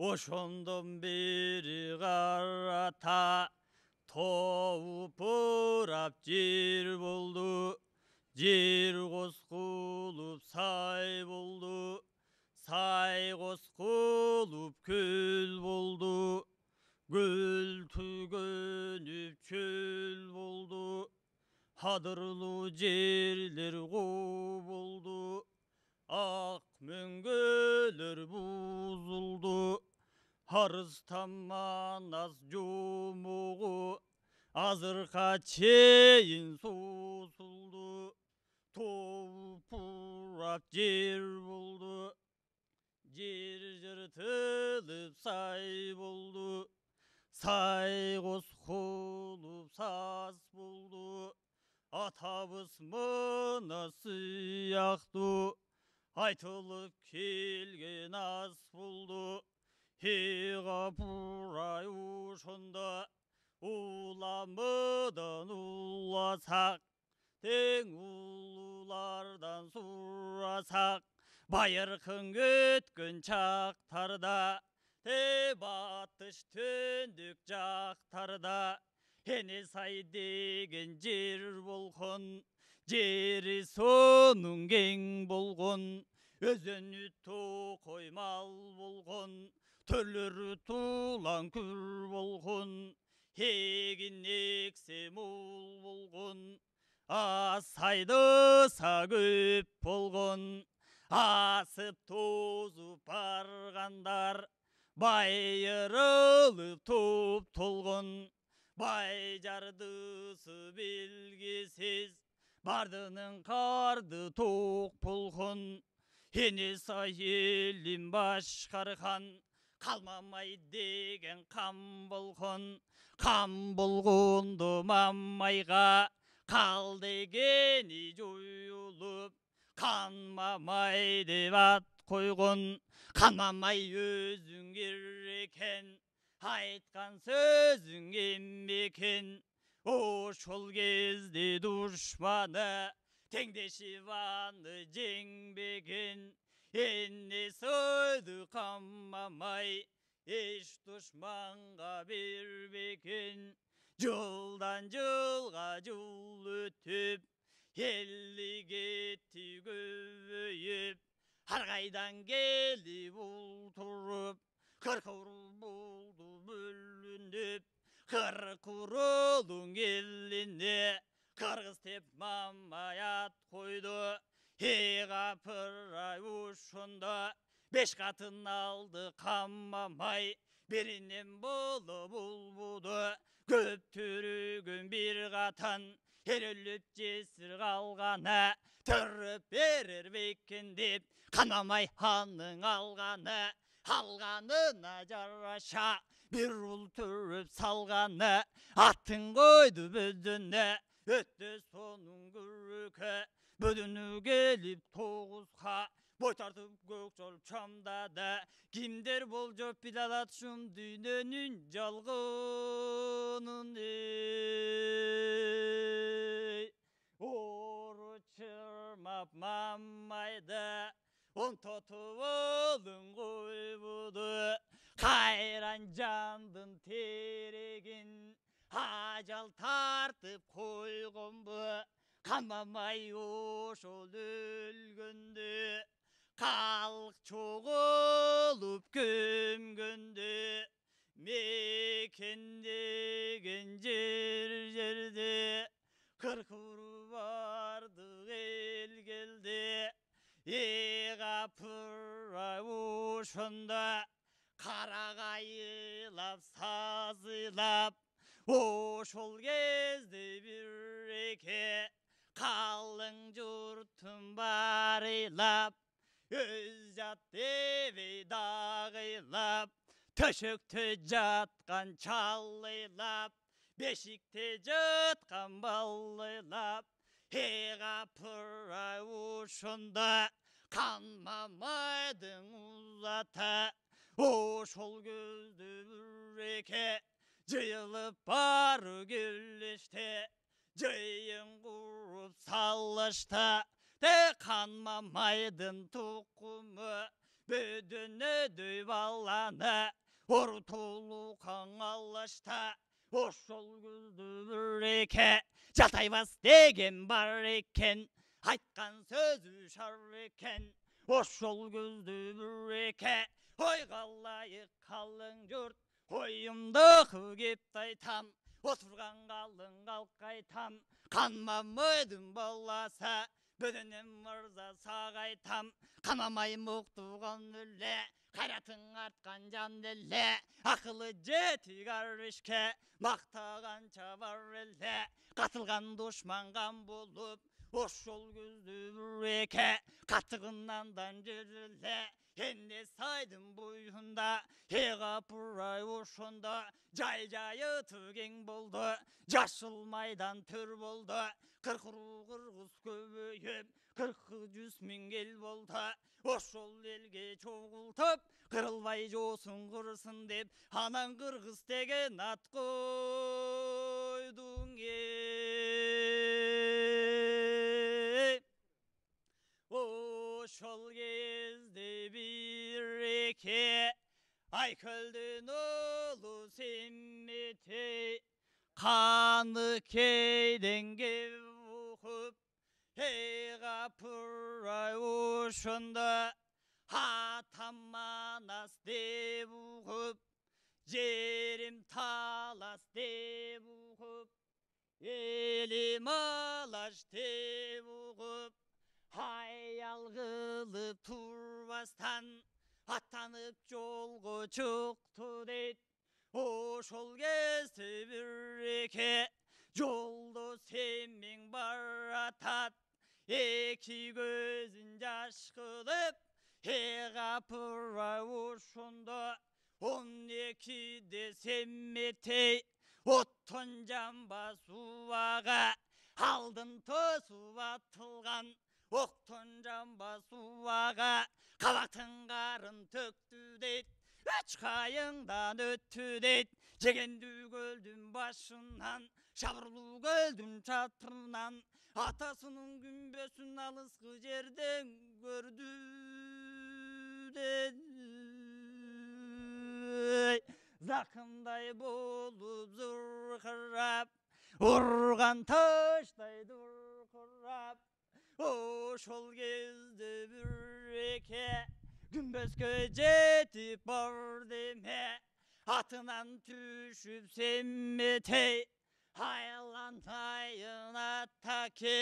ошондон бери карата тоуп бурап жер болду. Жер коскулуп сай болду. Сай коскулуп көл болду. Көл түгөнүп чөл болду. Адырлуу жерлер куу болду. Ак мөңгөлөр бузулду. Арыстан Манас жумугу азыркы чейин суусулду. Тоуп бурап жер болду. Жер жыртылып сай болду. Сай коскулуп саз болду. Атабыз мына сыяктуу айтылып келген аз болду. Гапурай ошондо уламыдан уласак, тең улуулардан сурасак, байыркын өткөн чактарда, батыш төндүк жактарда эне сай деген жер болгон. Жери сонун кең болгон. Өзөнү токой мал болгон. Төрлөрү тулан күр болгон. Эгин эксе мол болгон. Сайдыса көп болгон. Асып тозуп баргандар байырылып топ толгон. Бай жардысы белгисиз бардынын карды ток болгон. Эне сай элин башкарган калмамай деген кам болгон. Кам болгондо мамайга кал дегени жоюлуп канмамай деп ат койгон. Канмамай өзүң эрекен, айткан сөзүң эмекен. Ошол кезде душманы теңдешип аны жеңбеген. Эне сойду канмамай эч душманга бербеген. Жылдан жылга жыл өтүп элли кетти көбөйүп. Ар кайдан келип ултуруп кыркыруу болду бөлүнүп. Кыркыроолун элине кыргыз деп мамай ат койду. Гапырай ошондо 5 катын алды канмамай. Биринен боло болбоду көп төрөгөн бир катан. Өлүп жесир калганы төрөп берер бекен деп канмамай анын алганына жараша бир ул төрөп салганы. Аттын койду бөдөнө өттө сонун күрөккө. Бөдөнү келип 9га бой тартып көк жол чамдады. Кимдер болжоп биле алат ушул дүйнөнүн жалгынын. Ору чырмап мамайды 14 болун койбуду. Кайран жандын терегин ажал тартып койгонбу. Канмамай ошол өлгөндө калк чогулуп көмгөндө. Мекендеген жерде кыркыруу бардык эл келди. Гапырай ошондо карагайлап сазылап. Ошол кезде бир калың журтун барыйлап. Өз жат дебей дагыйлап. Төшөктө жаткан чалыйлап. Бешикте жаткан балыйлап. Гапырай ошондо канмамайдын узаты. Ошол көздө бүреке жыйылып бары келишти. Жыйын куруп салышты. Канмамайдын тукуму бөдөне дөй баланы ортолу қаңалашта ошол көзді бүреке жатайбас деген бар екен айтқан сөзі шар екен ошол көзді бүреке ой қалайық қалың жұрт ойымды кеп айтам отырған қалың халыққа айтам қанмамайдың баласы бөденем мырза саған айтам қанамай мұқтуған өле қайратың артқан жан деле ақылы жетік арвешке мақтағанша бар еле қатылған дұшманған болып ошол көзді бүреке қатығынандан жеріле енде сайдың бойында еғапырай ошонда жай жайы түген болды жашыл майдан төр болды қырқыру қырғыз көбейіп 40-100 мың ел болды ошол елге чогултуп кырылбай жоосун кырсын деп анан кыргыз деген ат койдуң ошол кезде биреке айкөлдүн оолу семметей каны кейден кеп укуп капырай ошондо атам манас деп угуп жерим талас деп угуп элим алаш деп угуп аял кылып турбастан аттанып жолго чыкту дейт ошол кезде биреке жолдо семең баратат эки көзүн жаш кылып капырай ошондо 12-де семметей оттон жамбас убага алдын тосуп атылган октон жамбас убага кабактын карын төктү дейт үч кайыңдан өттү дейт жегендүү көлдүн башынан шабырлуу көлдүн чатырынан атасынын күмбөсүн алыскы жерден көрдү дейт закымдай болуп зыркырап урган таштай дуркурап ошол кезде биреке күмбөскө жетип бар деме атынан түшүп семметей айлантайын аттаке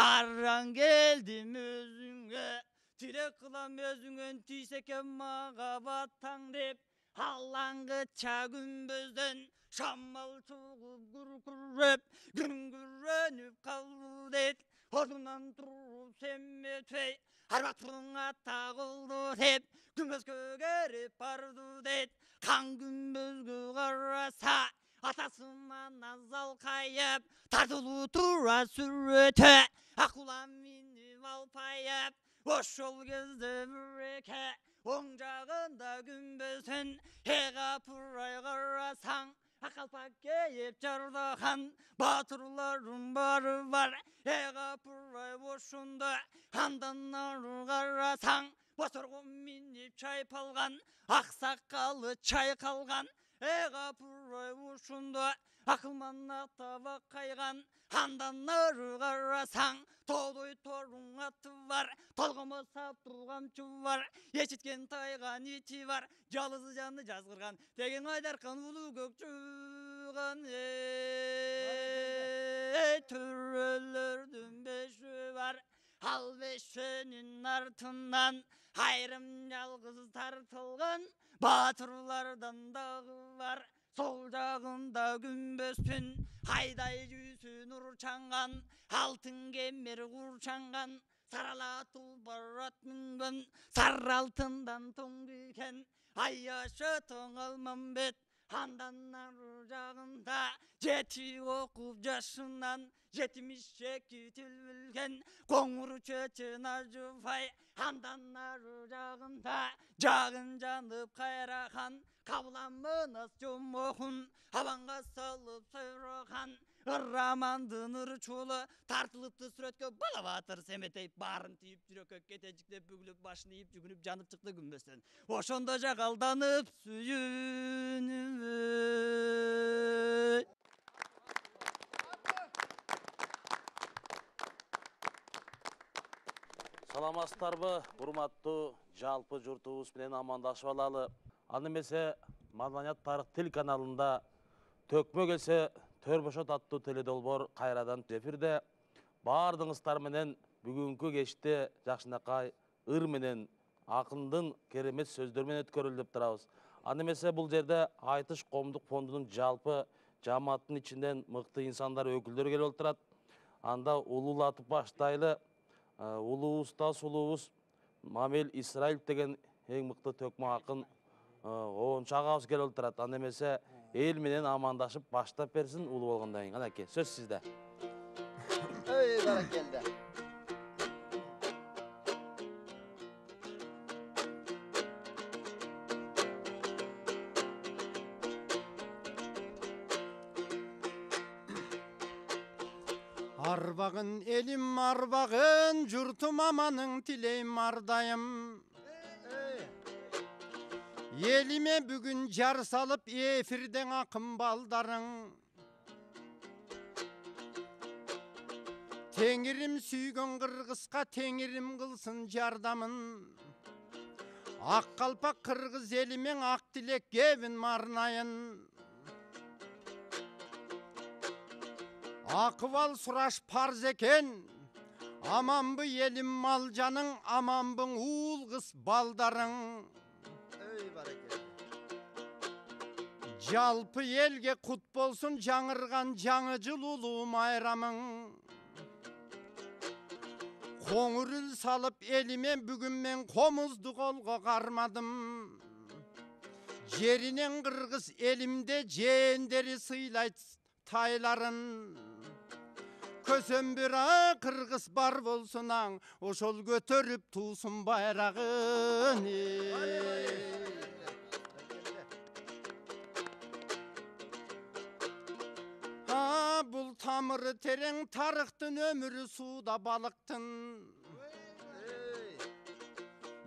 аран келдим өзүңө тилек кылам өзүңөн тийсе экен мага баттаң деп алаңгыча күмбөздөн шамал чыгып күркүрөп күңгүрөнүп калды дейт ордунан туруп семметей арбактың ата кылды деп күмбөзгө керип барды дейт кан күмбөзгө караса атасы манан залкайып тартылуу тура сүрөтө акулам минип алпайып ошол кезде биреке оң жагында күмбөздүн капырай карасаң акалпак кийип жардаган баатырлардын баары бар капырай ошондо андан ары карасаң боторго минип чайпалган ак сакалы чайкалган капырай ошондо акылман ата кайган андан ары карасаң тоодой торун аты бар толгомо саптуу камчы бар эчиткен тайган ити бар жалызы жанды жазгырган деген айдаркан улуу көк чыган төрөлөрдүн бешөө бар ал бешөөнүн артынан айрым жалгыз тартылган баатырлардан дагы бар сол жагында күмбөздүн айдай жүзү нур чаңган алтын кемер курчанган сарала тулпар ат мүнгөн сары алтындан тоң кийген аяшы тоң алмамбет андан ары жагында жети окуп жашынан 72 тил билген коңур чечен ажыбай андан ары жагында жагын жанып кайрахан кабылам мынас жомохун абанга салып сайраган Ыррамандын ырчулы тартылыпты сүрөткө бала батыр семетейп барын тийип жүрөккө кетежиктеп бүгүлүп башын ийип жүгүнүп жанып чыкты күнбөстөн. Ошондо жагалданып сүйүнүп. Саламатсыздарбы, урматтуу жалпы журтубуз менен амандашып алалы. Аны эмесе Маданият тарых тил каналында төкмө келсе төр бошот аттуу теледолбоор кайрадан эфирде. Баардыгыңыздар менен бүгүнкү кечте жакшынакай ыр менен акындын керемет сөздөр менен өткөрүлүп деп турабыз. Аны эмесе бул жерде Айтыш коомдук фондунун жалпы жамааттын ичинен мыкты инсандар өкүлдөрү келип отурат. Анда улуулатып баштайлы. Улуубуз да сулуубуз Мамел Исраилов деген эң мыкты төкмө акын оончу агабыз келип отурат. Аны эмесе эл менен амандашып баштап берсин улуу болгондон кийин. Анакей, сөз сизде. Ey barakelde. Арбағын елім арбағын, жұртым аманың тілейм ардайым. Еліме бүгін жар салып эфирден ақын балдарың. Теңірім сүйген қырғызға теңірім қылсын жардамын. Ақ қалпақ қырғыз елімен ақ тілек кебін марнайын. Ақыбал сұраш парз екен, аманбы елім мал жаның, аманбың уыл қыз балдарың. Жалпы елге құт болсын жаңырған жаңы жыл ұлы майрамың. Қоңырыл салып елімен бүгін мен қомызды қолға қармадым. Жерінен қырғыз елімде жендері сыйлайды тайларын. Көсем бира қырғыз бар болсунаң, ошол көтөрүп тусын байрагын. Бұл тамыры терең тарықтың өмірі суда балықтың.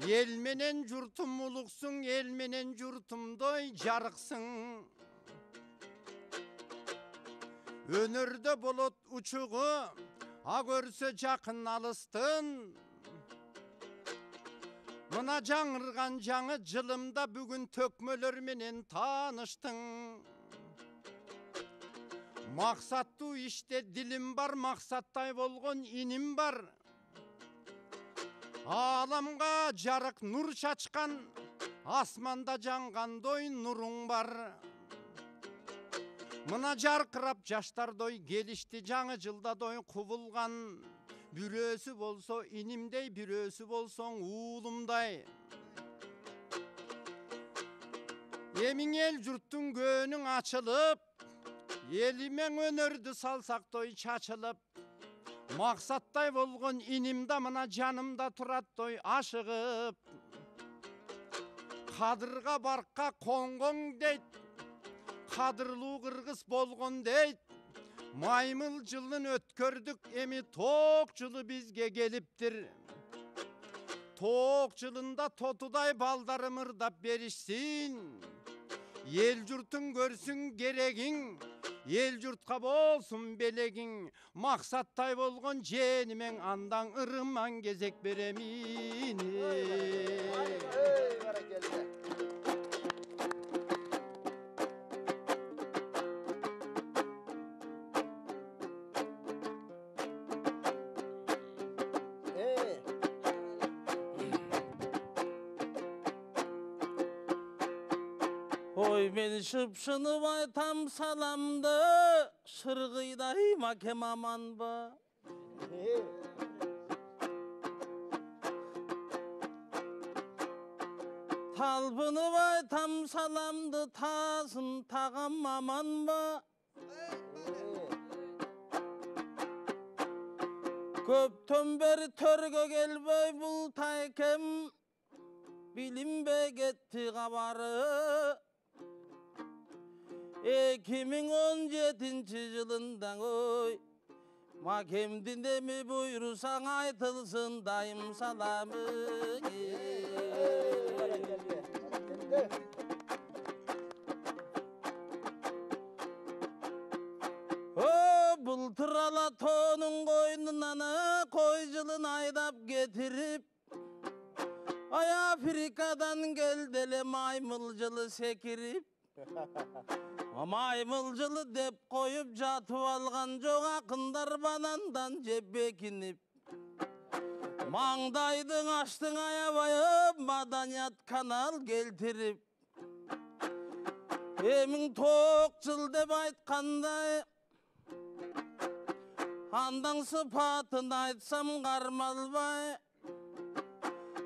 Ел менен жұртым улуксың, ел менен жұртымдой жарықсың. Өнөрдө болот учугу, а көрсө жакын алыстын. Мына жаңырган жаңы жылымда бүгүн төкмөлөр менен тааныштың. Максаттуу иште дилим бар, максаттай болгон иним бар. Аламга жарык нур чачкан, асманда жангандой нуруң бар. Мына жарқырап жаштардой келишти жаңы жылдадой кубулган. Бүрөсү болсо инимдей, бүрөсү болсоң уулумдай. Эмиң эл журттун көөнүң ачылып, элимен өнөрдү салсактой чачылып. Максаттай болгон инимда мына жанымда тураттой ашыгып. Кадырга баркка коңгоң дейт, кадырлуу кыргыз болгон дейт. Маймыл жылын өткөрдүк, эми тоок жылы бизге келиптир. Тоок жылында тотудай балдарым ырдап беришсин. Ел журтун көрсүн керегиң, ел журтка болсун белегиң. Максаттай болгон жээнимең андан ырыман кезек беремин. Ой, мен шыпшынып айтам саламды, шыргыйдай макем аманбы. Талпынып айтам саламды, тасын тагам аманбы. Көптөн бери төргө келбей бул тайкем, билинбей кетти кабары. 2017 жылында ой макемдин деми буйрусаң айтылсын дайым саламы. Былтыр ала тонун койнунан кой жылын айдап кетирип, ай Африкадан келди эле маймыл жылы секирип. Маймыл жылы деп коюп жатып алган жок акындар банандан жеп бекинип. Маңдайдың аштың аябайып маданият канал келтирип. Эмиң тоок жыл деп айткандай, андан сыпатын айтсам кармалбай.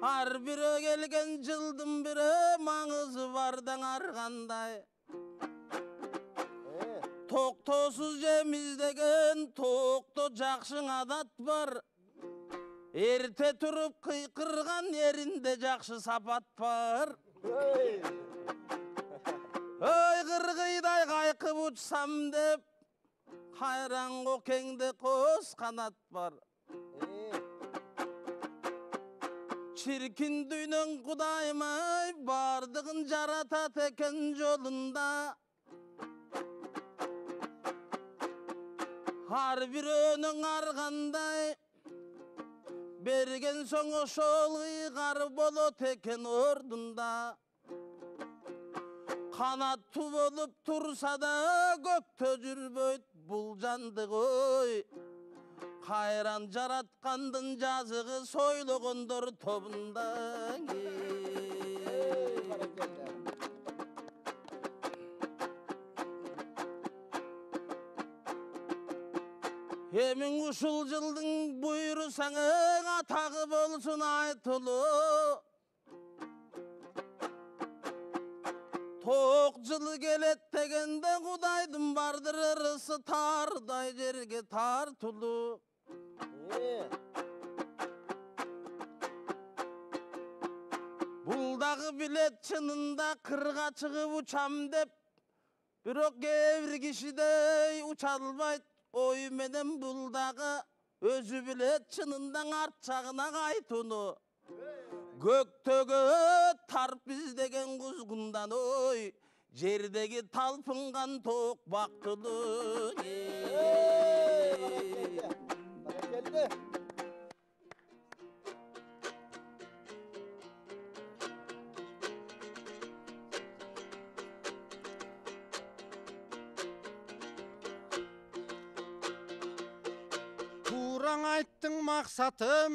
Ар бире келген жылдын бире маңызы бардан аргандай. Токтосуз жем издеген тоокто жакшы адат бар. Эрте туруп кыйкырган эринде жакшы сапат бар. Ой кыргыйдай кайкып учсам деп, кайран кокеңде кос канат бар. Чиркин дүйнөң кудайым-ай, бардыгын жаратат экен жолунда. Ар бирөөнүң аргандай, берген соң ошол ыйгар болот экен ордунда. Канаттуу болуп турса да көктө жүрбөйт бул жандык ой. Кайран жараткандын жазыгы сойлогондор тобунда. Эмиң ушул жылдың буйрусаңың атагы болсун айтылуу. Тоок жылы келет дегенде кудайдын бардыр ырысы тардай жерге тартылуу. Бул дагы билет чынында кырга чыгып учам деп, бирок кээ бир кишидей уча албайт. Ой менен бул дагы өзү билет чынында арт жагына кайтууну. Көктөгө тарп издеген кузгундан ой, жердеги талпынган тоок бактылуу. Туураң айттың максатым,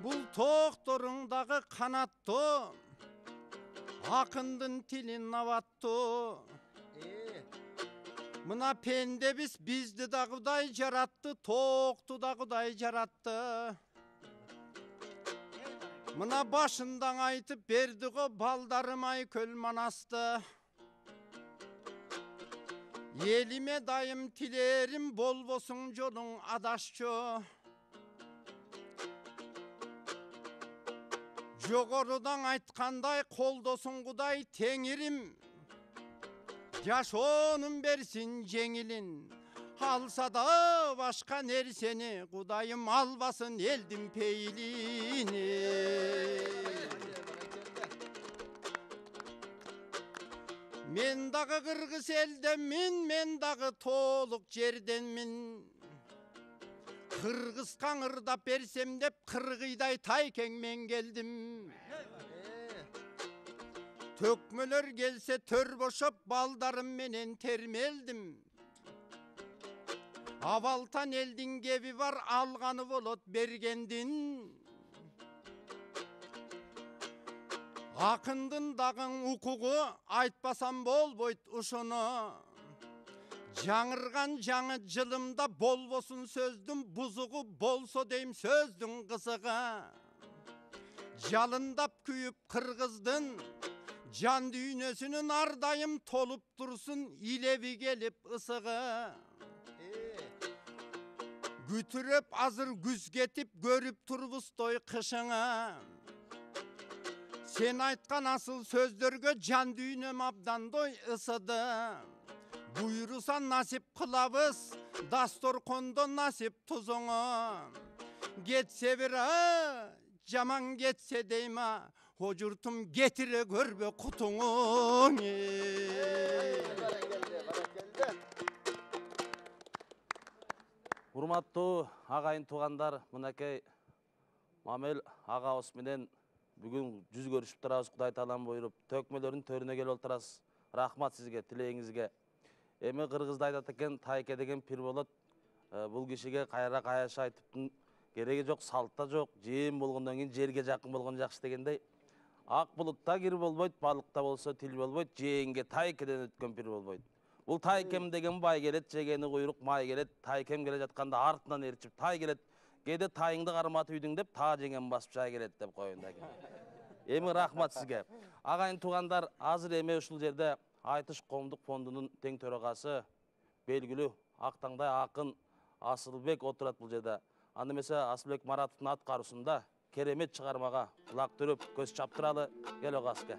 бул тоокторуңдагы канаттуу, акындын тилин абаттуу. Мына пендебиз бизди да Кудай жаратты, тоокту да Кудай жаратты. Мына башындан айтып берди го балдарым-ай көл манасты. Елиме дайым тилерим болбосуң жолуң адашчу. Жогорудан айткандай колдосуң Кудай теңирим. Жашоонун берсин жеңилин. Алса да башка нерсени Кудайым албасын элдин пейлини. Мен дагы кыргыз элденмин, мен дагы тоолук жерденмин. Кыргызга ырдап берсем деп кыргыйдай тайкеңмен келдим. Төкмөлөр келсе төр бошоп балдарым менен термелдим. Абалтан элдин кеби бар, алганы болот бергендин. Акындын дагың укугу айтпасам болбойт ушуну. Жаңырган жаңы жылымда болбосун сөздүн бузугу, болсо дейм сөздүн кызыгы. Жалындап күйүп кыргыздын жан дүйнөсүнүн ардайым толуп турсун илеби келип ысыгы. Күтүрөп азыр күз кетип көрүп турбуз той кышыңы. Sen айтқан асыл сөздерге жан дүйнем абдандой ысыды. Buyursan nasip kılavuz, dastorkonda nasip tuzuğu. Getse bir caman getse deyma, hocurtum getire görbe kutuğu. Урматтуу агайын туугандар, мынакей Мамел агабыз менен бүгүн жүз көрүшүп турабыз. Кудай таалам буйруп, төкмөлөрдүн төрүнө келип отурабыз. Рахмат сизге, тилегиңизге. Эми кыргызда айтат экен, тайке деген пир болот. Бул кишиге кайра каяша айтыптын кереги жок, салтта жок. Жем болгондон кийин жерге жакын болгон жакшы дегендей. Ак булутта кир болбойт, балыкта болсо тил болбойт, жеенге тайкеден өткөн пир болбойт. Бул тайкем деген бай келет, жегени куйрук май келет, тайкем келе жатканда артынан эрчип тай келет. Кээде тайыңды карматып үйдүң деп, та жеген басып жай келет деп коюн да. Эми рахмат сизге. Агайын туугандар, азыр эми ушул жерде Айтыш коомдук фондунун тең төрагасы белгилүү Актаңдай акын Асылбек отурат бул жерде. Аны эмесе Асылбек Маратовдун аткаруусунда керемет чыгармага кулак түрүп көз чаптыралы. Кел огаске.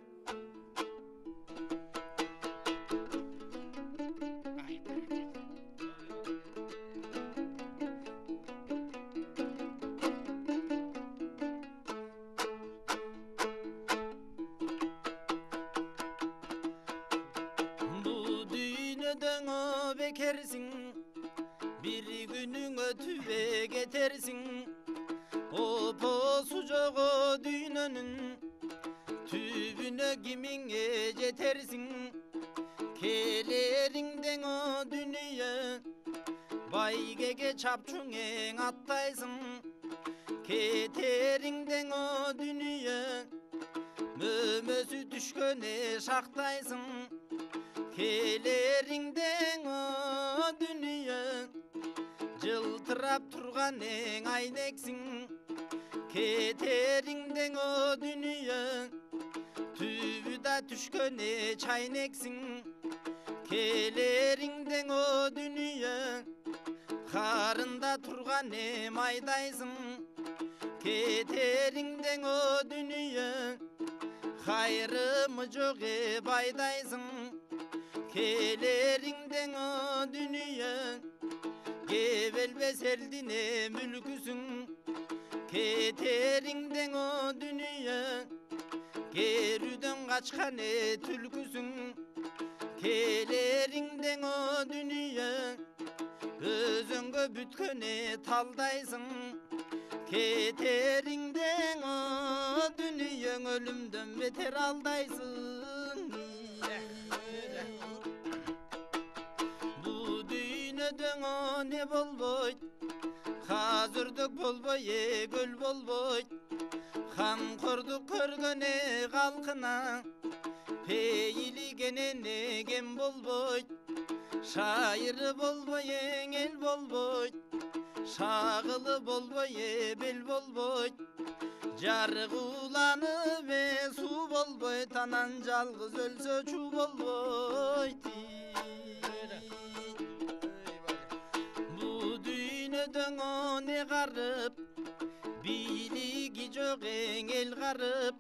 Bir günüňe tübe getersiň, oposu jogo düýneniň tübüne gimiňe jetersiň. Keleriňden o dünýe baýgege çapçuňeň atdaýsyň. Keteriňden o dünýe mömösü düşköne şakdaýsyň. Keleriňden o dünýe jıltırap turganeň aýneksin. Keteriňden o dünýe tübüda düşköne çaýneksin. Keleriňden o dünýe karında turgane maýdaýsyň. Keteriňden o dünýe hayrymı jok baýdaýsyň. Keleriňden o dünýe gebelbes eldine mülküsüň. Keteriňden o dünýe gerüden kaçkan tülküsüň. Keleriňden o dünýe özüňe bütkene taldaýsyň. Keteriňden o dünýe ölümden beter aldaýsyň. O ne bolboyt, hazırdık bolboy, göl bolboyt. Hamkorduk körgöne halkına, peyligenene gem bolboyt. Şairi bolboy, el bolboyt. Şağılı bolboy, bel bolboyt. Jargılanı ve su bolboyt. Anan жалгыз ölse çu bolboyt. O ne garip, biligi jok el garip.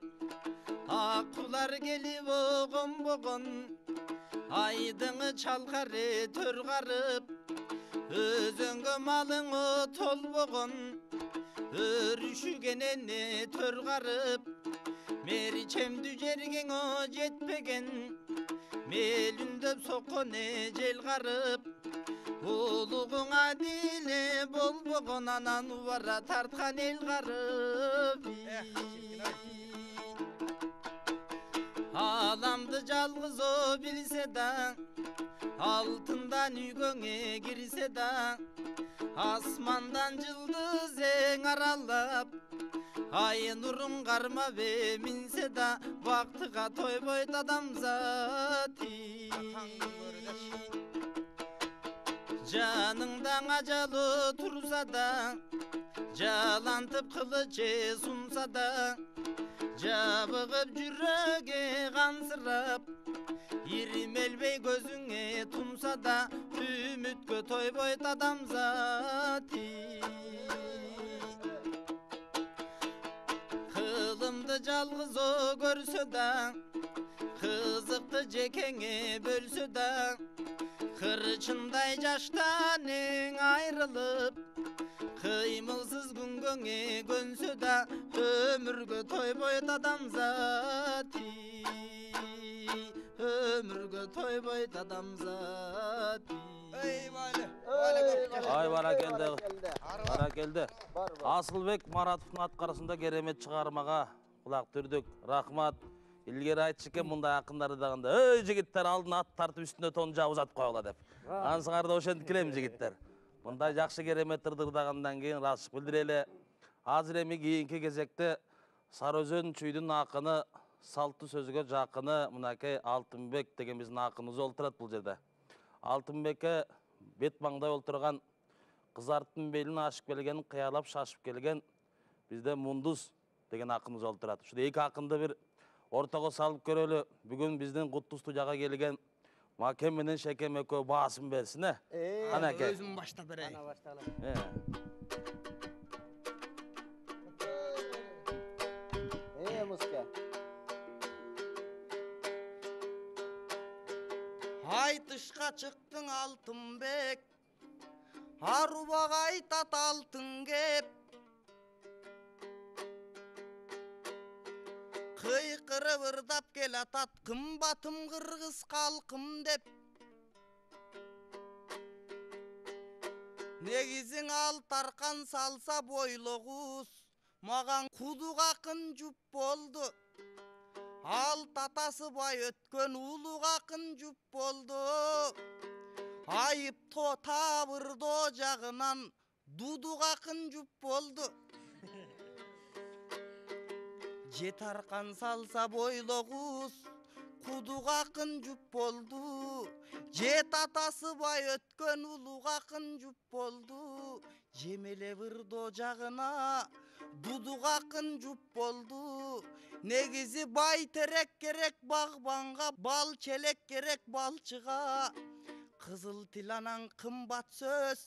Akkular gelip oğun boğun, aydıngı çalkar tör garip. Özüngü malıngı tol boğun, örüşügenene tör garip. Meriçem düjergen o jetpegen, melündöp sokone jel garip. Uluğuna dile bolboğun anan uvara tartkan el garip. Alamdı жалгыз o bilse da, altından ügöne girse da. Asmandan yıldız en aralap, ay nurun karma ve minse da. Vaktıga toy boyt adam zati. Canыңдан ажалы турса да, жалантып кылычы сунса да, жабыгып жүрөге кансырап, ирмелбей көзүңө тунса да, үмүткө тойбойт адамзат. Кылымды жалғыз о көрсө да, қызықты жекеңе бөлсө да, қырчындай жаштан ең айрылып, қимылсыз күнгөңе көнсө да, өмірге тойбойт адамзат, өмірге тойбойт адамзат. Ай бара келді. Асылбек Маратовтың атқарысында керемет шығармаға құлақ түрдік. Рахмат. Илгері айтшы екен мұндай ақындары дағында. Ей жігіттер, алдын ат тартып үстіне тон жауыз ат қойғыла деп. Ансыңарды ошентип келем жігіттер. Мұндай жақсы керемет тырдырдағандан кейін растық білдірелі. Азыр эми кийинки кезекте Сарыөзөн чүйдүн ақыны, салты сөзгө жақыны мынакей Алтынбек деген биздин ақыныбыз олтурат бұл жерде. Алтынбекке бет маңдай олтурган, кызарттын белин ашып келген, кыялап шашып келген bizde Munduz деген ақыныбыз олтурат. Ушул эки ақынды бир ортого салып көрөлү. Бүгүн биздин куттуу студияга келген Макем менен Шекем экөө баасын берсин, Анакей. Өзүм баштап берейин. Ана башталып. Муска. Айтышқа чыктың Алтынбек, арубага айтат алтын кеп. Кыйкырып ырдап келатат кымбатым кыргыз калкым деп. Негизиң ал таркан салса бойлогуз, маган кудук акын жуп болду. Ал татасы бай өткөн улук акын жуп болду. Айыпто табырдоо жагынан дудук акын жуп болду. Же таркан салса бойлогуз, кудук акын жуп болду. Же татасы бай өткөн улук акын жуп болду. Жемеле ырдоо жагына дудук акын жуп болду. Негизи бай терек керек багбанга, бал челек керек балчыга. Кызыл тил анан кымбат сөз,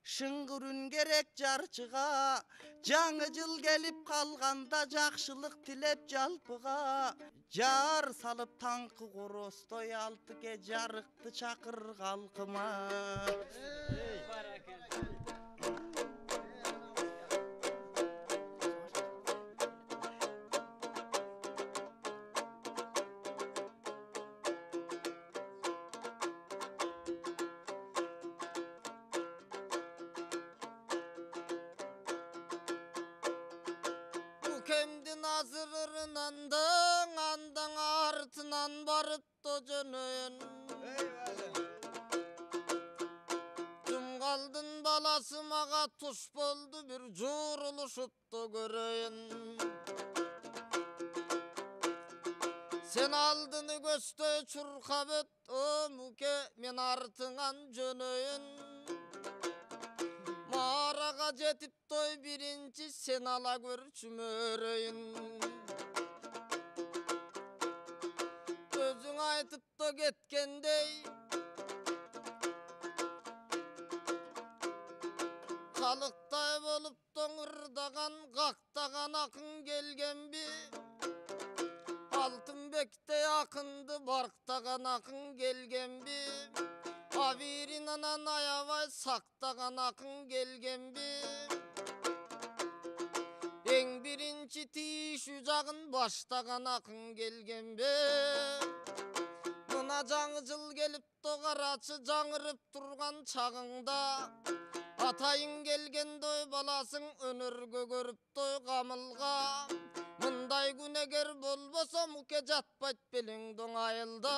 шыңгыр үн керек жарчыга. Жаңы жыл келип калганда жакшылык тилеп жалпыга. Жар салып таңкы коростой алтыке жарыкты чакыр калкыма. Kemdin azırırınandın, andan artınan barıp da jönöйүн. Tüm kaldın balası maga tuş boldu, bir juruluşup da göröйүн. Sen aldını göstö çurkap öt, o muke men artınan jönöйүн. Maraga jetip toy birinci sen ala görçüm öröйүн. Özüň aytıp da ketkendey, kalıktay bolup doňurdagan, kaktagan akın gelgenbi. Altınbek'te akındı, barktagan akın gelgenbi. Avirin anan ayavay saktagan akın gelgenbi. En birinci tiş ucağın baştagan akın gelgenbi. Mına жаңы жыл gelip doğaraçı жаңырıp turgan çağında. Atayın gelgen doy balasın önürgö görüp doy gamılga. Mınday güneger bolbosa muke jatpayt beliň doňayılda.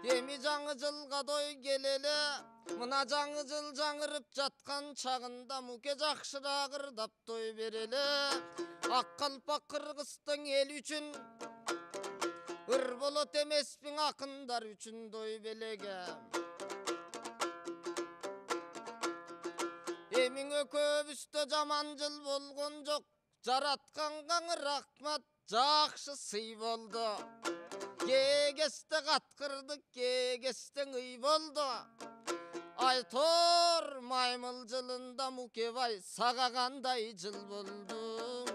Emi жаңы жылга doy gelele, mına жаңы жыл жаңырıp жатkan çağında muke jakşıraak ırdap doy berele. Ak kalpak Kırgızстан el üçün, ırbolot emespiň akındar üçün doy belege. Emiňe köbüste jaman jıl bolgon jok, jaratkanga rahmat, jakşı syy boldu. Gegeste katkırdık, gegeste ıy boldu. Aytor maymıl jılında mukevay sagaganday jıl boldu.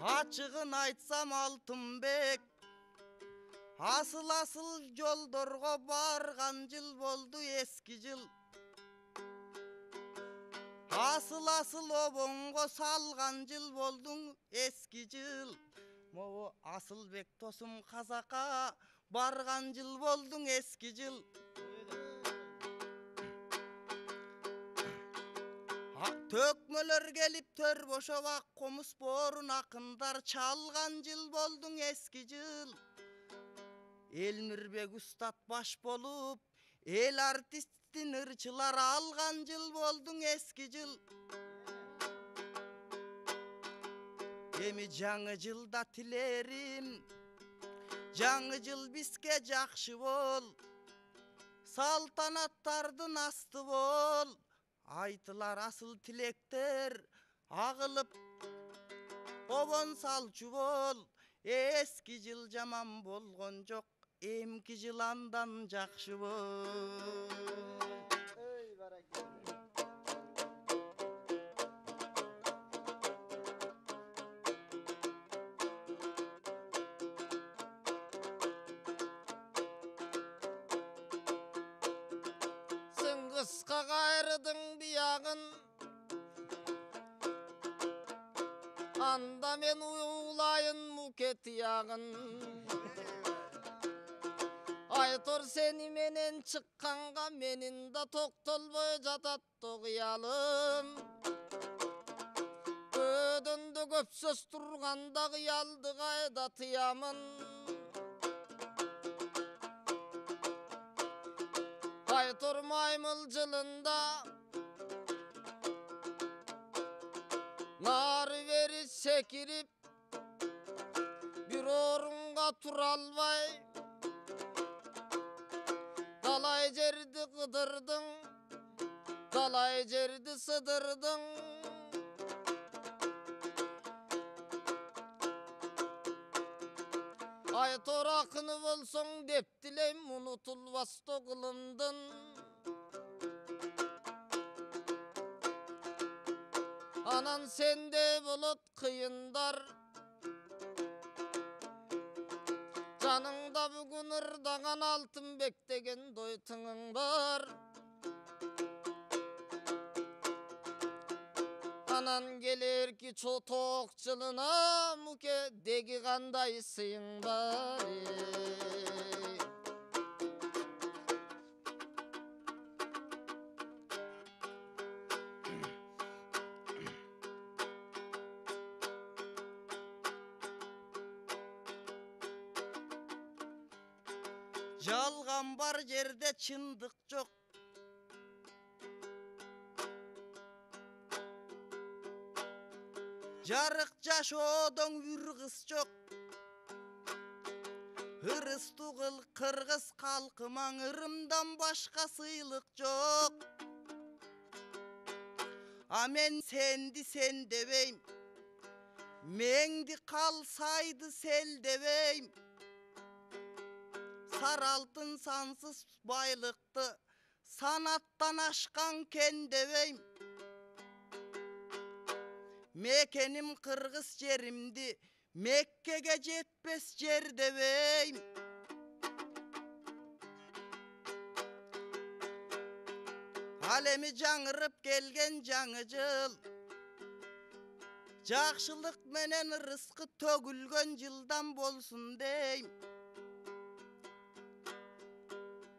Açığın aytsam Altınbek, asıl joldorgo bargan jıl boldu eski jıl. Asıl obongo salgan jıl boldun eski jıl. Moğu Asılbek tosum Kazaka bargan jıl boldun eski jıl. Tökmöler gelip tör boşovak komus borun akındar çalgan jıl boldun eski jıl. Elmirbek Ustad baş bolup el artistin ırçılar algan jıl boldun eski jıl. Emi жаңы жылда тилерим, жаңы жыл бизге жакшы бол, салтанаттардын асты бол. Айтылар асыл тилектер, агылып обон салчу бол. Эски жыл жаман болгон жок, эмки жыл андан жакшы бол. Ey barakalla. Sen kıska gayrıdın biyagın, anda men uyulayın muket yağın. Aytor seni menen çıkkanga menin da toktolboy jatat toğuyalım. Ödünde köp söz turganda gıyaldı gayda tıyamın. Aytor maymıl jılında nar veri sekirip bir orunga turalbay. Dalay jerdi gıdırdın, dalay jerdi sıdırdın. Aytor akını bolsoň dep dilem unutulbas togulumdun. Anan sende bulut kıyındar, canыңda бүгін ырдаған Алтынбек деген дойтыңың бар. Анан келер ки чоток жылына муке деги кандай сыйың бар. Жалган бар жерде чындык жок. Жарык жашоодон үр кыз жок. Ырыс тугул кыргыз калкымаң ырымдан башка сыйлык жок. А мен сенди сен дебейм, меңди калсайды сел дебейм. Сар алтын сансыз байлыкты санаттан ашкан кен дебейм. Мекеним кыргыз жеримди Меккеге жетпес жер дебейм. Ал эми жаңырып келген жаңы жыл, жакшылык менен ырыскы төгүлгөн жылдан болсун дейм.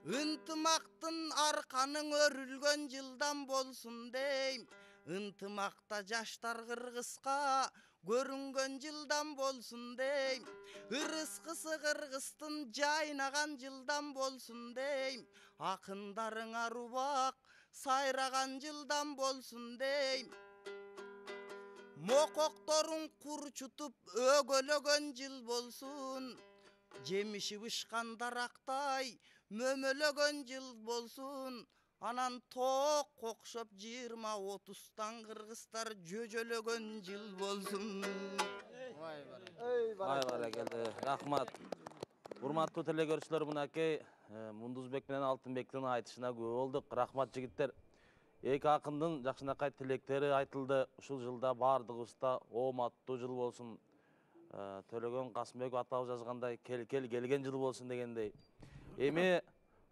Ынтымактын арканың өрүлгөн жылдан болсун дейм. Ынтымакта жаштар кыргызга көрүнгөн жылдан болсун дейм. Ырыскысы кыргыздын жайнаган жылдан болсун дейм. Акындарың арубак сайраган жылдан болсун дейм. Мококторуң курчутуп өгөлөгөн жыл болсун. Жемиши бышкан дарактай мөмөлөгөн жыл болсун. Анан тоок кокшоп 20-30тан кыргыздар жөжөлөгөн жыл болсун. Ey Ай barakalla. баракелде, рахмат. Урматтуу телегөрүүчүлөр, мынакей Мундузбек менен Алтынбектин айтышына күбө болдук. Рахмат жигиттер. Эки акындын жакшынакай тилектери айтылды. Ушул жылда бардыгыбызда ооматтуу жыл болсун. Төлөгөн Касымбеков атабыз жазгандай келген жыл болсун дегендей. Эми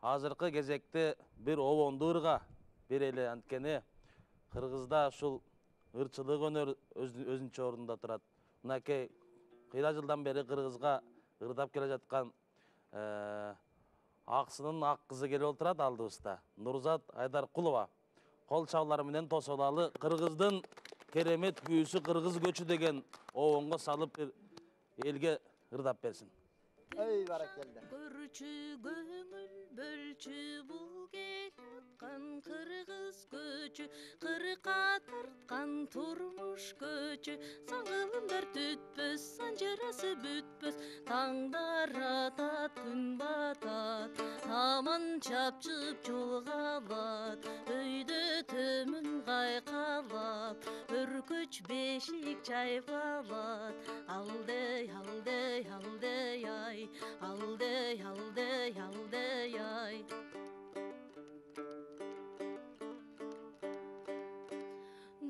азыркы кезекте бир обондуу ырга бир эле анткени Кыргызда ушул ырчылык өнөр өзүнчө орунда турат. Мынакей кыйла жылдан бери Кыргызга ырдап келе жаткан Аксынын ак кызы келип отурат алдыбызда. Нурзат Айдаркулова. Кол чабуулар менен тосолалы Кыргыздын керемет күйүүсү Кыргыз көчү деген обонго салып бир элге ырдап берсин. Ey barakalla. Көрчү көңүл бөлчү бул келаткан кыргыз көчү, кырка тарткан турмуш көчү, саңгылымдар түтпөс, санжырасы бүтпөс, таңдар атат, күн батат, таман чапчып жолга алат, өйдө төмөн кайкалап, өркөч бешик чайпалат, алдей алдей алдей ай, алдей алдей алдей ай.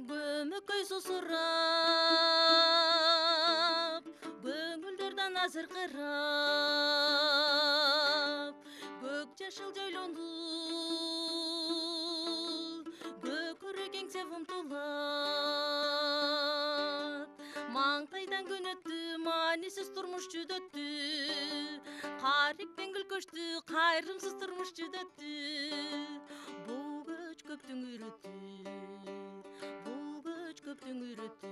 Көмөкөй сусурап, көңүлдөрдөн азыркырап, көк жашыл жайлонду көкүрөк эңсеп умтулат, маңтайдан күн өттү, маанисиз турмуш жүдөттү, кариктен күлкөчтү, кайрымсыз турмуш жүдөттү, бул көч көптүң үйрөттү, бул көч көптүң үйрөттү.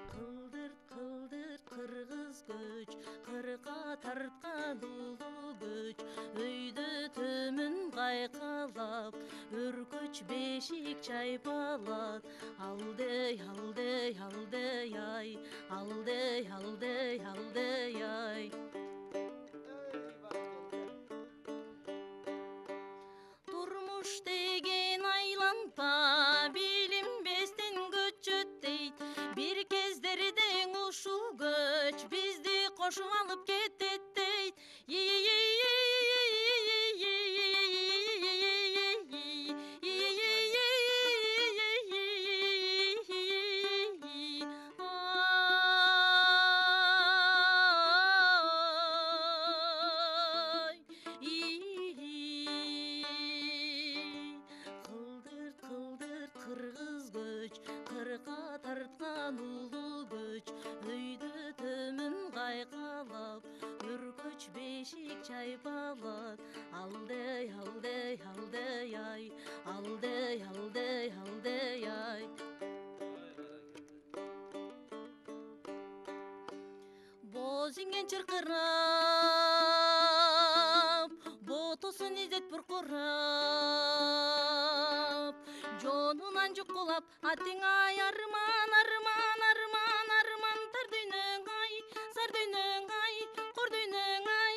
Кылдырт кылдырт кыргыз көч, кырка тарткан улуу көч, өйдө төмөн кайкалап, өркөч бешик чайпалат, алдей алдей алдей ай, алдей алдей алдей ай. Турмуш деген айланпа, билинбестен көчөт дейт, бир кездерде ушул көч бизди кошуп алып кетет дейт. Кылдырт кылдырт кыргыз көч, кырка тарткан улуу көч, өйдө төмөн кайкалап, өркөч бешик чайпалат, алдей алдей алдей ай, алдей алдей алдей ай. Бозинген чыркырап, ботосун изет буркурап, жонунан жукулап, атың ай арман арман арман арман, тар дүйнөң ай, сар дүйнөң ай, кор дүйнөң ай.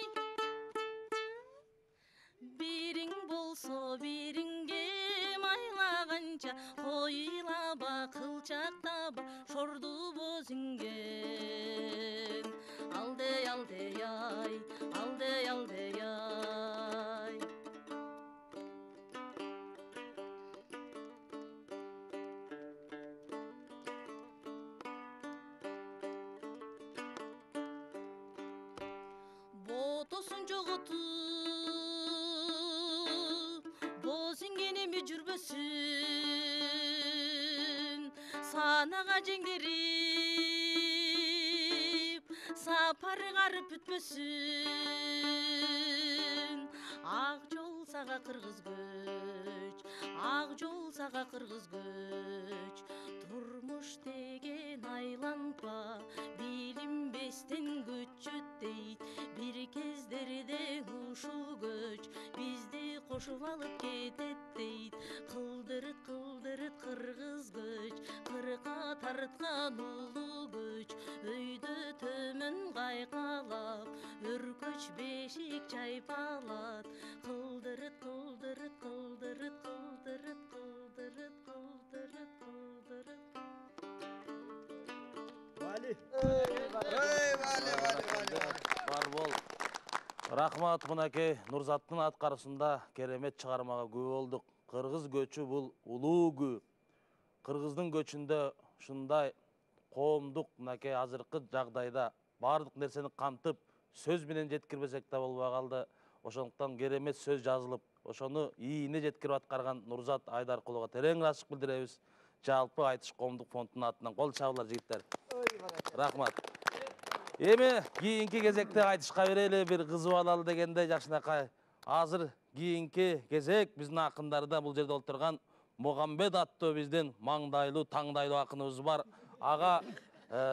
Бириң болсо бириңге майлаганча, койлаба кылчактаба шорду бозинген. Алдей алдей ай, алдей алдей ай. Ботосун жоготуп, бозинген эми жүрбөсүн, санага жеңдирип, сапары карып бүтпөсүн. Ак жол сага кыргыз көч, ак жол сага кыргыз көч, турмуш деген айланпа, билинбестен көчөт дейт, бир кездерде ушул көч бизди кошуп алып кетет дейт. Кылдырт кылдырт кыргыз көч, кырка тарткан улуу көч, өйдө төмөн кайкалап, өркөч бешик чайпалат, кылдырт кылдырт кылдырт кылдырт кылдырт кылдырт кылдырт. Vali. Ey vali vali vali. Бар бол. Рахмат мынакей Нурзаттын аткарышында керемет чыгармага күбө болдук. Кыргыз көчү бул улуу күү. Кыргыздын көчүндө ушундай коомдук мынакей азыркы жагдайда баардык нерсени камтып сөз менен жеткирбесек да болбой калды. Ошондуктан керемет сөз жазылып, ошону ийине жеткирип аткарган Нурзат Айдаркулуга терең ырашык билдиребиз. Жалпы Айтыш коомдук фондунун атынан кол чабуулар жигиттер. Рахмат. Эми кийинки кезекте айтышка берели, бир кызып алалы дегенде жакшынакай. Азыр кийинки кезек биздин акындарда бул жерде отурган Мухаммед аттуу биздин маңдайлуу, таңдайлуу акыныбыз бар. Ага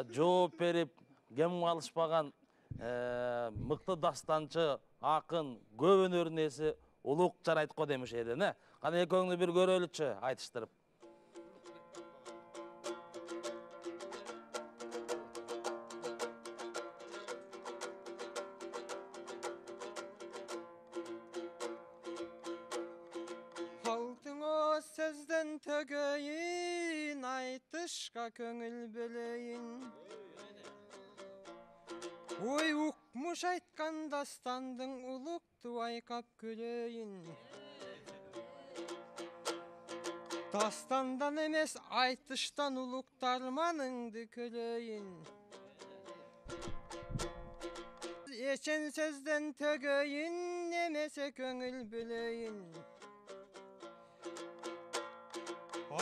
жооп берип, кем алышпаган мыкты дастанчы, акын, көп өнөрүнүн ээси Улукчар Айтко демешеден. Кана экөөңү бир көрөлүчү айтыштырып. Алтыңо сөзден төгөйін, айтышқа көңіл бөлейін. Ой, укмуш айткан дастандың улукту айкап көлөйін. Dastandan emес айтыштан улуктарманыңды көлөйін. Эчен сөзден төгөйін, немесе көңіл бөлөйін.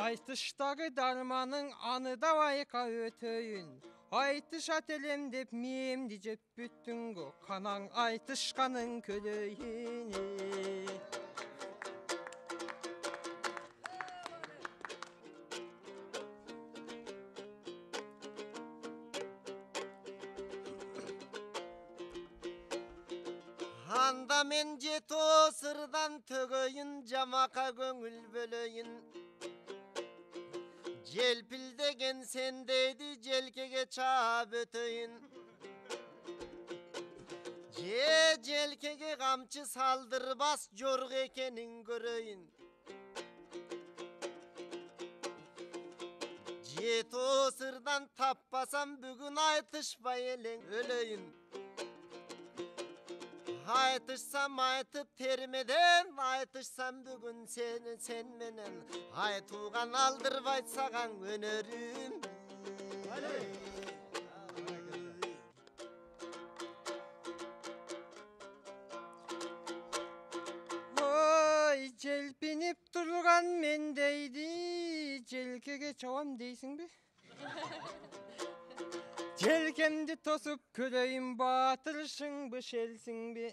Айтыштагы дарманың аныда айка өтөйін. Айтыш ателем деп мемди жеп бүттүнгө, канаң айтышканын көлөйін. Анда мен жето сырдан төгөйін, жамака көңіл бөлөйін. Желпілдеген сендейді желкеге чаап өтөйін. Желкеге камчы салдырбас жорг экенин көрөйін. Жето сырдан таппасам бүгін айтышпай элең өлөйін. Айтышсам айтып термеден, айтышсам бүгін sen менен. Айтуған алдырбай саған өнөрүм. Ой, желпинип турган мен дейди, желкеге чабам дейсиң бе? Желкемди тосуп көрөйүн, батыршың бы, шелсиң бе?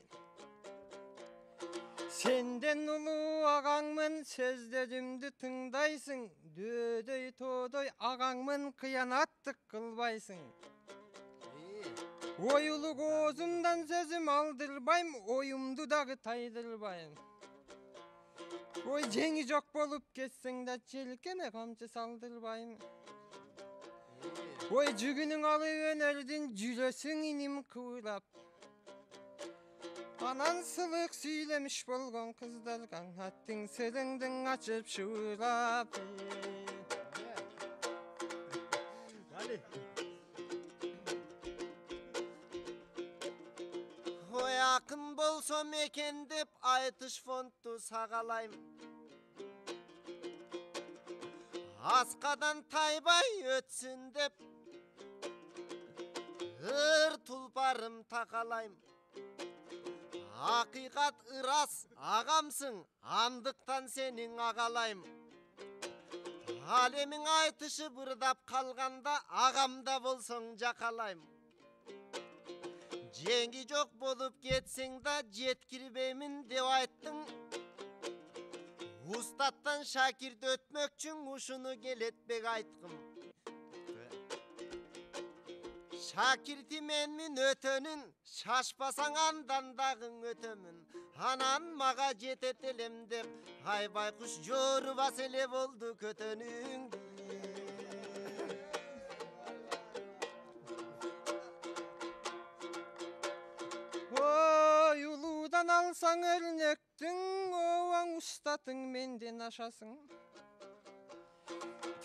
Сенден улуу агаңмын, сөздөрүмдү тыңдайсың. Дөдөй тодой агаңмын, кыянаттык кылбайсың. Оюлу көзүмдан сөзүм алдырбайм, оюмду дагы тайдырбайм. Ой, жеңи жок болуп кетсең да, желкеме камчы салдырбайм. Ой, жүгүнүң алып өнөрдүн, жүрөсүң иним кыурап. Анан сылык сүйлөмүш болгон кыздарга, аттың сырыңдың ачып шуулап. Ой, акын болсом экен деп Айтыш фондду сагалайм. Аскадан тайбай өтсүн деп ыр тулпарым такалайм. Акыйкат ырас агамсың, андыктан сенин агалайм. Ал эмиң айтышы бырдап калганда, агамда болсоң жакалайм. Жеңи жок болуп кетсең да, жеткирбеймин деп айттың. Устаттан шакирт өтмөкчүң, ушуну келетбек айткым. Шакирти менмин өтөнүн, шашпасаң андан дагың өтөмүн. Анан мага жетет элем деп, ай байкуш жорубас эле болду көтөнүң. Ой, улуудан алсаң өрнөктүң, оң устатың менден ашасың.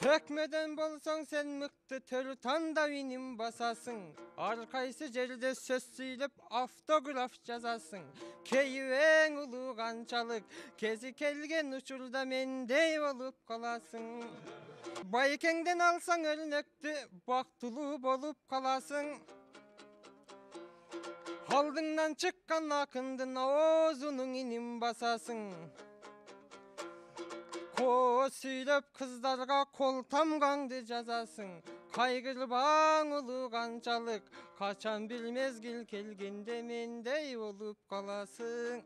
Tökmeden bolsang sen mıktı tör tanda vinim basasın. Arkaysı jerde söz söylep автограф жазасың. Кейвең улуу канчалык кези келген учурда мендей болуп каласың. Байкеңден алсаң өрнөктү бактылуу болуп каласың. Алдыңнан чыккан акындын оозунун инин басасың. Ко сүйлөп кыздарга кол тамгаңды жазасың. Кайгырбаң улуу канчалык качан бир мезгил келгенде мендей болуп каласың.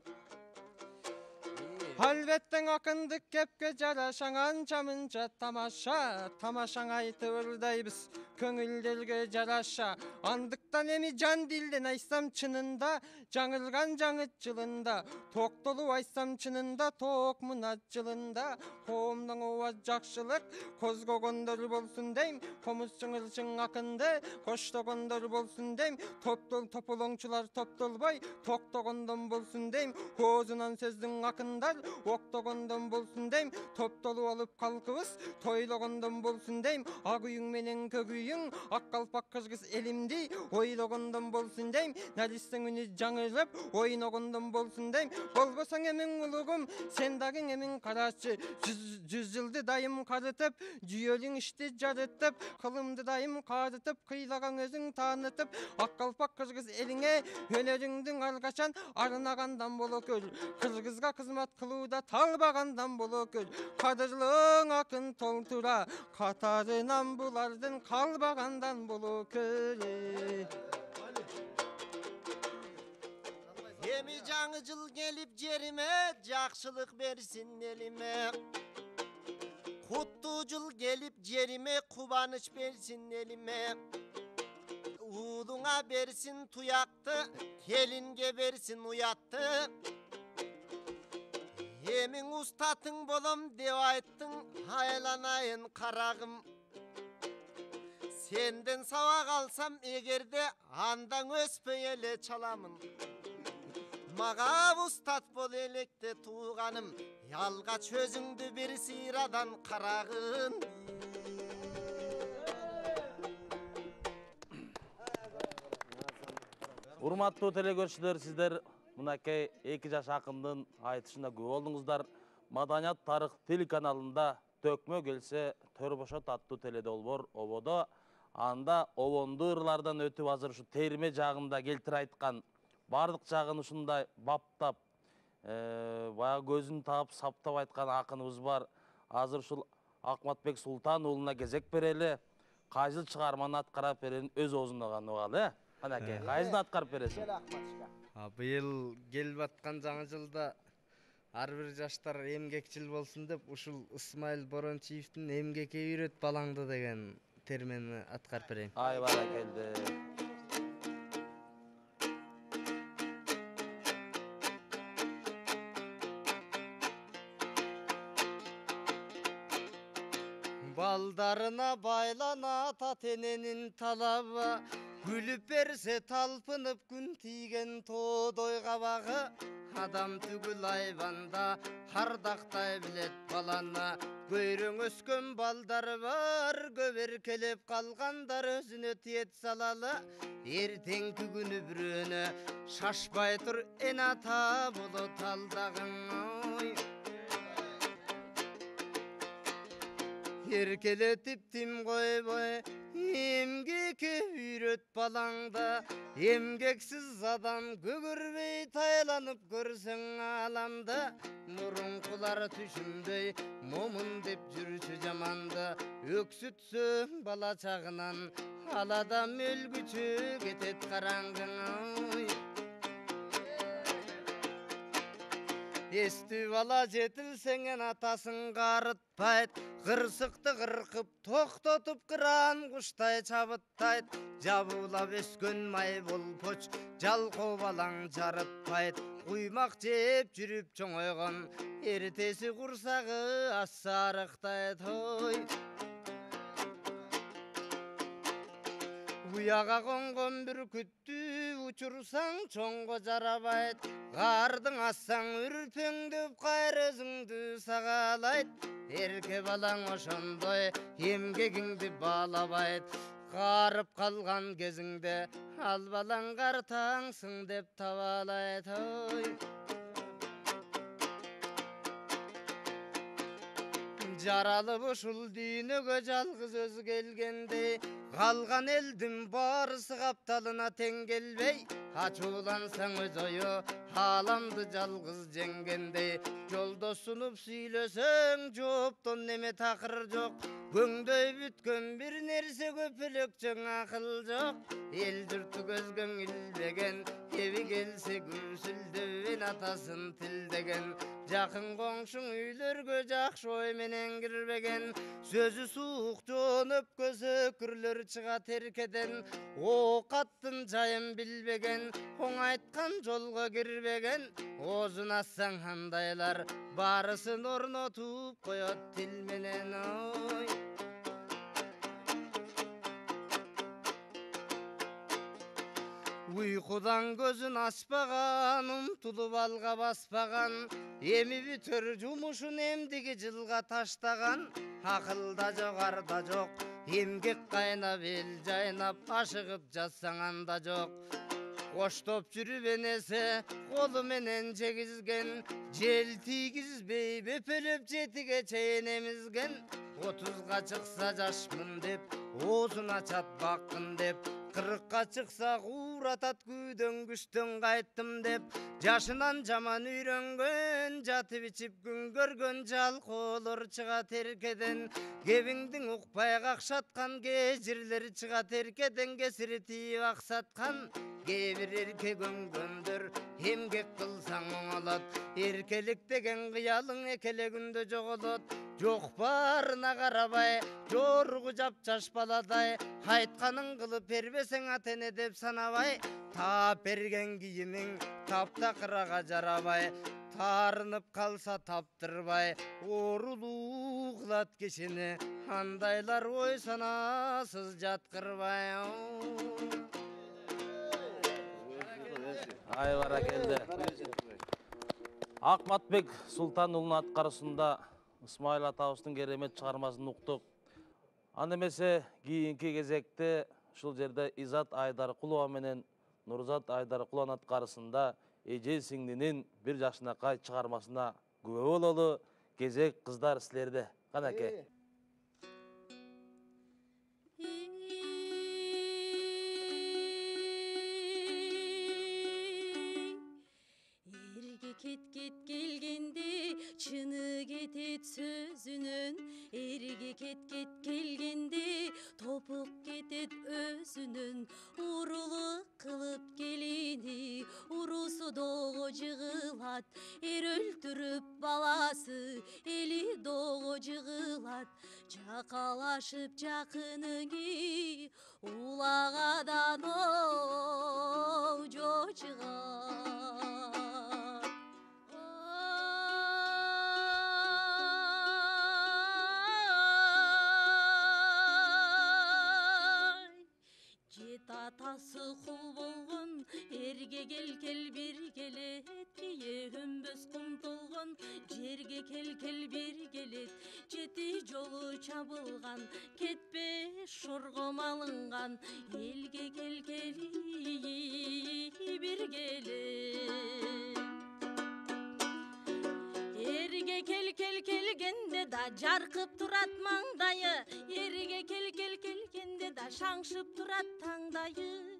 Албеттен акындык кепке жарашаң анча мынча тамаша. Тамашаң айтып ырдайбыз көңүлдөргө жараша. Андыктан эми жан дилден айтсам чынында жаңырган жаңыт жылында. Токтолуп айтсам чынында тоокмун ат жылында. Коомдон оба жакшылык козгогондор болсун дейм. Комуз чыңырчың акынды коштогондор болсун дейм. Тополоңчулар топтолбой токтогондон болсун дейм. Оозунан сөздүн акындар октогондон болсун дейм. Топтолуп алып калкыбыз тойлогондон болсун дейм. Ак үйүң менен көк үйүң ак калпак кыргыз элимди ойлогондон болсун дейм. Наристең үні жаңырып ойногондон болсун дейм. Болбосоң эмиң улугум сен дагы эмиң карачы. Жүз жылды дайым карытып жүйөлүң ишти жарытып. Кылымды дайым карытып кыйлаган өзүң таанытып. Ак калпак кыргыз элиңе өнөрүңдүн аркачан арынагандан болокөр. Кыргызга кызмат кылууда талбагандан болокөр. Кадырлыың акын толтура катарынан булардын калбагандан болокөр. Эми жаңы жыл келип жериме жакшылык берсин элиме. Куттуу жыл келип жериме кубаныч берсин элиме. Уулуңа берсин туякты, келинге берсин уятты. Эмиң устатың болом деп айттың, айланайын карагым. Сенден сабак алсам эгерде андан өспөй эле чаламын. Мага устат бол электе тууганым, ялгач өзүңдү бир сыйрадан карагын. Урматтуу телекөрүүчүлөр, сиздер мынакей 2 жаш акындын айтышына күбө болдуңуздар. Маданият тарых телеканалында төкмө келсе төр бошот аттуу теледолбоор ободо. Анда обонду ырлардан өтүп азыр ушу терме жагында келтире айткан бардык жагын ушундай баптап, баягы көзүн таап саптап айткан акыныбыз бар. Азыр ушул Акматбек Султан уулуна кезек берели. Кайсы чыгарманы аткарып берерин өз оозунда гана угалы. Анакей, кайсыны аткарып бересиң? Быйыл келип аткан жаңы жылда ар бир жаштар эмгекчил болсун деп ушул Исмаил Борончиевдин эмгекке үйрөт балаңды деген термени аткарып берейин. Ай баракелде. Балдарына байлана татененин талабы. Күлүп берсе талпынып күн тийген тоодой кабагы. Адам түгүл айбанда хардактай билет баланы. Көйрөң өскөн балдар бар, көп эркелеп калгандар өзүнө тиет салалы. Эртеңки күнү бирөөнө шашпай тур эн ата болот алдагың. Эркелетип тим койбой эмгекке үйрөт балаңды. Эмгексиз адам көгөрбөй тайланып көрсөң аламды. Мурункулар түшүмдөй момун деп жүрчү жаманды. Өксүтсөң бала чагынан ал адам өлгүчө кетет караңгың. Эстүү бала жетилсеңен атасын карытпайт. Кырсыкты кыркып токтотуп кыран куштай чабыттайт. Жабуулап өскөн май болпоч жалкоо балаң жарытпайт. Куймак жеп жүрүп чоңойгон эртеси курсагы ассарыктайт. Уяга конгон бүркүттү учурсаң чоңго жарабайт, кардың ассаң үрпеңдеп кайыр өзүңдү сагалайт. Эрке балаң ошондой эмгегиңди баалабайт, карып калган кезиңде ал балаң картаңсың деп табалайт. Ой. Жаралып ушул дүйнөгө жалгыз өзү келгенде, калган элдин баарысы капталына тең келбей, ачуулансаң өз ою ааламды жалгыз жеңгендей. Жолдосунуп сүйлөсөң жооптон неме такыр жок, көңдөй бүткөн бир нерсе көп элек чоң акыл жок. Эл журту көзгөң илбеген, эби келсе күрсүлдөбүн атасын тилдеген. Жакын коңшуң үйлөргө жакшы ой менен кирбеген, сөзү суук жоон өпкөсө өкүрлөр чыгат эркеден. Оокаттын жайын билбеген, оң айткан жолго кирбеген, оозун ачсаң андайлар баарысын орнотуп коет тил менен. Ой. Уйкудан көзүн ачпаган, умтулуп алга баспаган, эми бүтөр жумушун эмдиги жылга таштаган. Акылда жок, арда жок, эмгек кайнап эл жайнап, ашыгып жатсаң анда жок. Коштоп жүрүп энесе колу менен жегизген, жел тийгизбей бөпөлөп жетиге чейин эмизген. 30га чыкса жашмын деп, оозун ачат баккын деп, 40ка чыкса кууратат күйдөн күчтөн кайттым деп. Жашынан жаман үйрөнгөн, жатып ичип күн көргөн жалкоолор чыгат эркеден. Кебиңдин укпай какшаткан кежирлер чыгат эркеден, кесири тийип аксаткан. Кээ бир эрке көңгөндөр эмгек кылсаң оңолот, эркелик деген кыялың экеле күндө жоголот. Жок баарына карабай, жоругу жапжаш баладай, айтканын кылып бербесең ата эне деп санабай. Таап берген кийимиң таптакырага жарабай, таарынып калса таптырбай, оорулуу кылат кишини, андайлар ой санасыз жаткырбай. Ай баракелде. Акматбек Султан уулунун аткарышында Исмаил атабыздын керемет чыгармасын уктук. Аны эмесе кийинки кезекте ушул жерде Изат Айдаркулова менен Нурзат Айдаркулованын аткарышында эже сиңдинин 1 жашынакай чыгармасына күбө бололу. Кезек кыздар силерде. Канаке. Кет келгенде чыны кетет сөзүнөн, эрге кет келгенде топук кетет өзүнөн. Урулук кылып келини урусу доого жыгылат, эр өлтүрүп баласы эли доого жыгылат. Жакалашып жакыныңы улагадан жочугат. Атасы кул болгон, эрге кел бир келет, кие өнбөс кум толгон, жерге кел бир келет. Жети жолу чабылган, кетпе шоргом алынган, элге кел бир келет. Эрге келгенде да жаркып турат маңдайы, эрге келгенде да шаңшып турат таңдайы.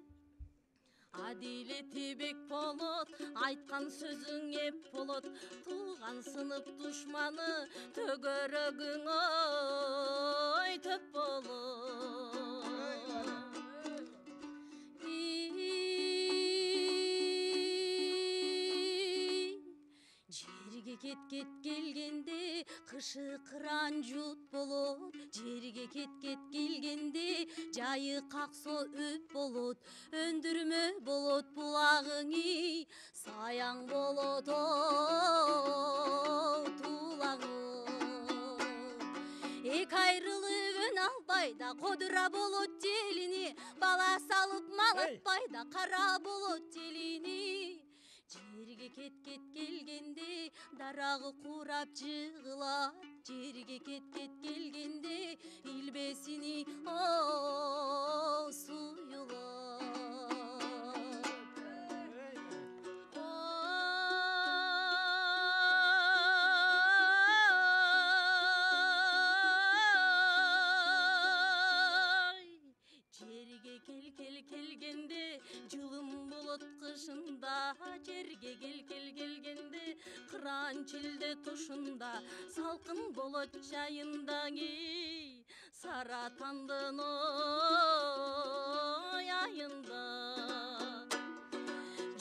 Адилети бек болот, айткан сөзүң эп болот, тууган сынып душманы төгөрөгүң ой төп болот. Жерге кет келгенде кышы кыран жут болот, жерге кет келгенде жайы каксо өп болот, өндүрмө болот булагыңы, саяң болот туулагың. Эки айрылып өн албай атпайда кодура болот желини, бала салып мал атпайда кара болот желини. Жерге кет келгенде дарагы курап жыгылат, жерге кет келгенде илбесини суюлат. Жерге келгенде жылым болот кышында, жерге келгенде кыран чилде тушунда, салкын болот жайында саратандын айында.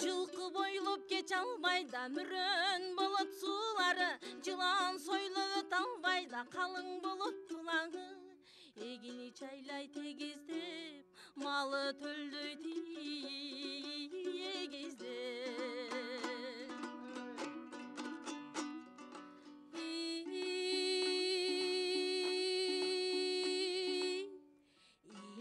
Жылкы бойлоп кеч албайда мүрөн болот суулары, жылан сойлот албайда калың болот тулагы. Эгини чайлай тегиздеп, малы төлдөйт эгиздеп.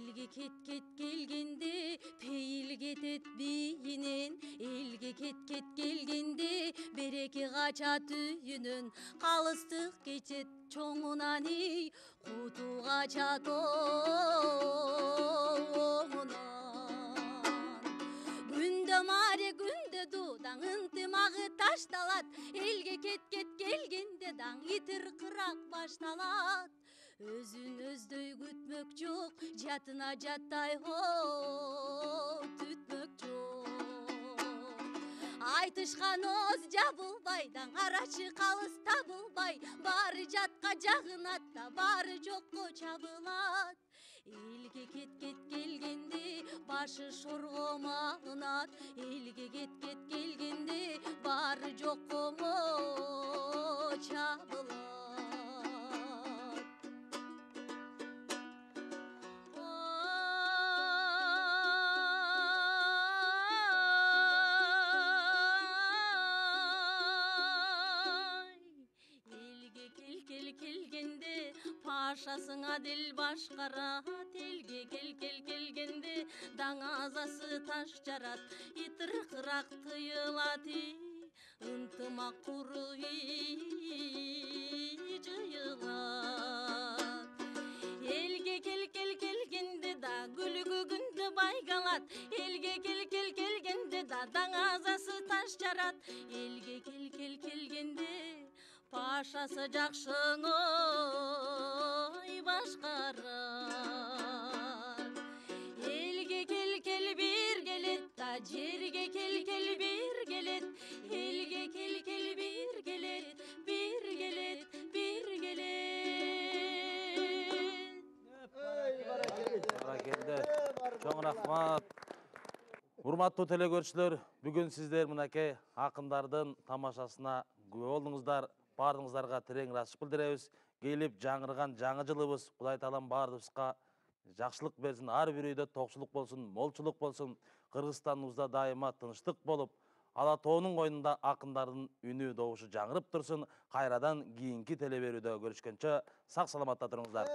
Элге кет келгенде пейил кетет бийинен, элге кет келгенде береке качат үйүнөн, калыстык кечет чоңунан куту качат оңунан. Күндө маре күндө дуудаң ынтымагы ташталат, элге кет келгенде даң итир кырак башталат. Өзүн өздөй күтмөк жок, жатына жаттай түтмөк жок. Айтышкан оз жабылбайдан арачы калыс табылбай, баары жатка жагынат да баары жокко чабылат. Элге кет келгенде башы шорго магынат, элге кет келгенде баары жокко чабылат. Келгенде пашасыңа дил башкарат, элге келгенде даң азасы таш жарат, итир кырак тыйылат, ынтымак куру жыйылат. Элге келгенде да күлгү күндө байгалат, элге келгенде да даң азасы таш жарат, элге келгенде пашасы жакшыны башкарат. Элге бир келет да жерге бир келет, элге бир келет, бир келет. Баракелде. Чоң рахмат. Урматтуу телекөрүүчүлөр, бүгүн сиздер мынакей акындардын тамашасына күбө болдуңуздар. Баарыңыздарга терең ырахмат билдиребиз. Келип жаңырган жаңы жылыбыз Кудай таалам баарыбызга жакшылык берсин, ар бир үйдө токчулук болсун, молчулук болсун. Кыргызстаныбызда дайыма тынчтык болуп, Ала тоонун койнунда акындардын үнү добушу жаңырып турсун. Кайрадан кийинки теле берүүдө көрүшкөнчө сак саламатта туруңуздар.